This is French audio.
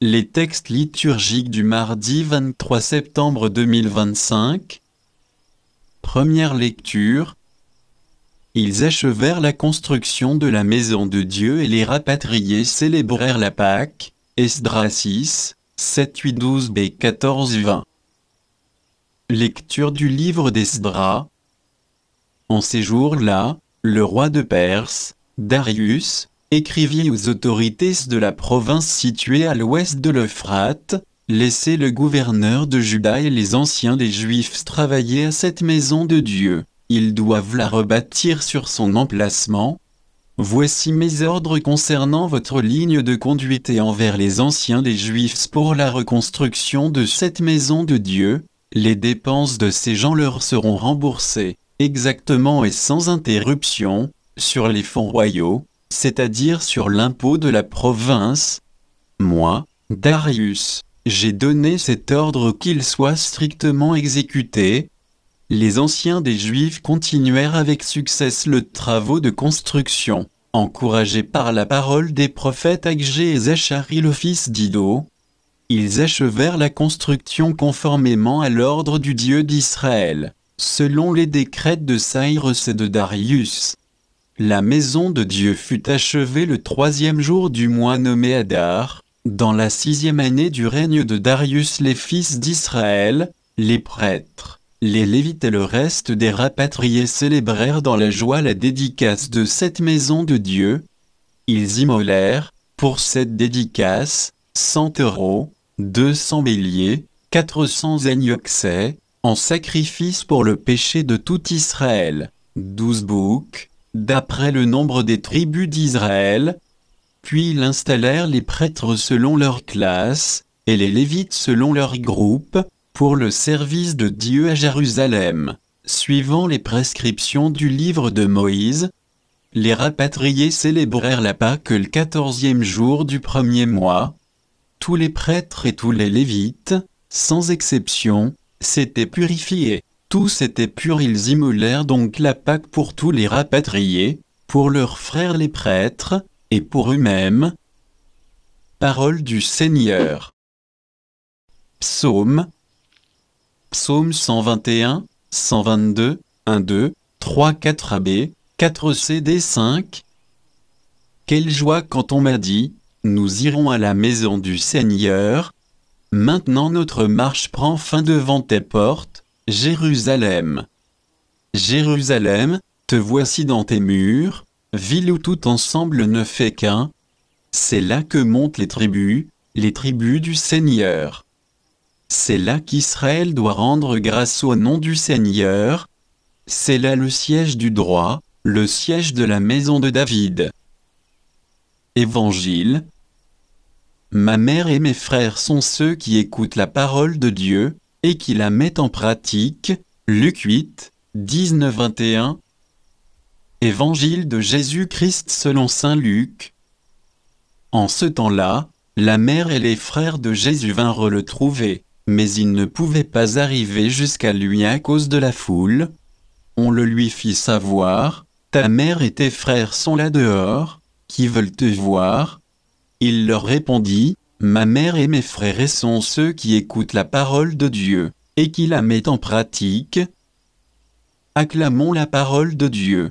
Les textes liturgiques du mardi 23 septembre 2025. Première lecture. Ils achevèrent la construction de la maison de Dieu et les rapatriés célébrèrent la Pâque. Esdras 6, 7, 8, 12 b 14, 20. Lecture du livre d'Esdras. En ces jours-là, le roi de Perse, Darius, écrivit aux autorités de la province située à l'ouest de l'Euphrate: laissez le gouverneur de Juda et les anciens des Juifs travailler à cette maison de Dieu. Ils doivent la rebâtir sur son emplacement. Voici mes ordres concernant votre ligne de conduite et envers les anciens des Juifs pour la reconstruction de cette maison de Dieu. Les dépenses de ces gens leur seront remboursées, exactement et sans interruption, sur les fonds royaux, c'est-à-dire sur l'impôt de la province. Moi, Darius, j'ai donné cet ordre qu'il soit strictement exécuté. Les anciens des Juifs continuèrent avec succès les travaux de construction, encouragés par la parole des prophètes Agé et Zachari le fils d'Iddo. Ils achevèrent la construction conformément à l'ordre du Dieu d'Israël, selon les décrets de Cyrus et de Darius. La maison de Dieu fut achevée le 3e jour du mois nommé Adar, dans la 6e année du règne de Darius. Les fils d'Israël, les prêtres, les Lévites et le reste des rapatriés célébrèrent dans la joie la dédicace de cette maison de Dieu. Ils immolèrent, pour cette dédicace, 100 taureaux, 200 béliers, 400 agneaux en sacrifice pour le péché de tout Israël, 12 boucs, d'après le nombre des tribus d'Israël. Puis ils installèrent les prêtres selon leur classe, et les Lévites selon leur groupe, pour le service de Dieu à Jérusalem, suivant les prescriptions du livre de Moïse. Les rapatriés célébrèrent la Pâque le 14e jour du 1er mois. Tous les prêtres et tous les Lévites, sans exception, s'étaient purifiés. Tous étaient purs. Ils immolèrent donc la Pâque pour tous les rapatriés, pour leurs frères les prêtres, et pour eux-mêmes. Parole du Seigneur. Psaume. Psaume 121, 122, 1, 2, 3, 4 AB, 4 CD 5. Quelle joie quand on m'a dit: nous irons à la maison du Seigneur. Maintenant notre marche prend fin devant tes portes, Jérusalem. Jérusalem, te voici dans tes murs, ville où tout ensemble ne fait qu'un. C'est là que montent les tribus du Seigneur. C'est là qu'Israël doit rendre grâce au nom du Seigneur. C'est là le siège du droit, le siège de la maison de David. Évangile. Ma mère et mes frères sont ceux qui écoutent la parole de Dieu, et qui la mettent en pratique. Luc 8, 19-21. Évangile de Jésus-Christ selon saint Luc. En ce temps-là, la mère et les frères de Jésus vinrent le trouver, mais ils ne pouvaient pas arriver jusqu'à lui à cause de la foule. On le lui fit savoir: ta mère et tes frères sont là dehors, qui veulent te voir. Il leur répondit: ma mère et mes frères sont ceux qui écoutent la parole de Dieu, et qui la mettent en pratique. Acclamons la parole de Dieu.